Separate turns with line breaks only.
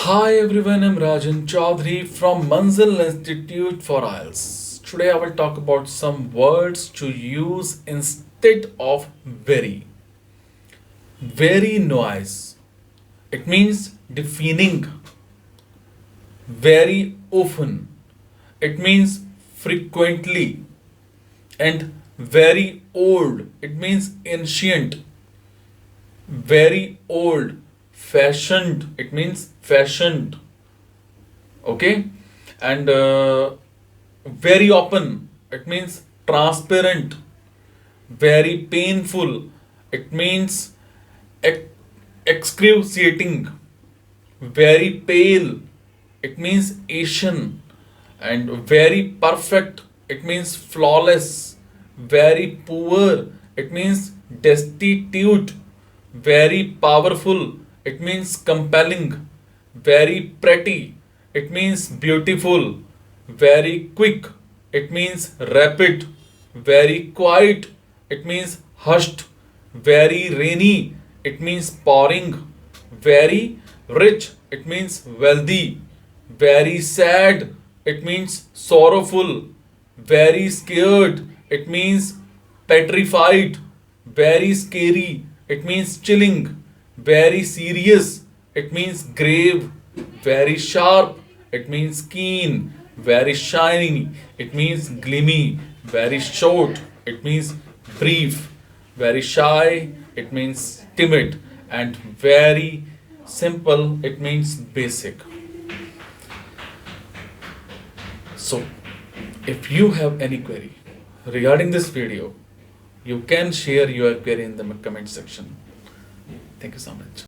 Hi everyone, I'm Rajan Chaudhary from Manzil Institute for IELTS. Today I will talk about some words to use instead of very. Very noise. It means deafening. Very often. It means frequently. And very old. It means ancient. Very old. Fashioned. It means fashioned. Okay. And very open. It means transparent. Very painful. It means ex- excruciating. Very pale. It means Asian. And very perfect. It means flawless. Very poor. It means destitute. Very powerful. It means compelling. Very pretty. It means beautiful. Very quick. It means rapid. Very quiet. It means hushed. Very rainy. It means pouring. Very rich. It means wealthy. Very sad. It means sorrowful. Very scared. It means petrified. Very scary. It means chilling. Very serious. It means grave. Very sharp. It means keen. Very shiny. It means gleamy. Very short. It means brief. Very shy. It means timid. And very simple. It means basic. So, if you have any query regarding this video, you can share your query in the comment section. Thank you so much.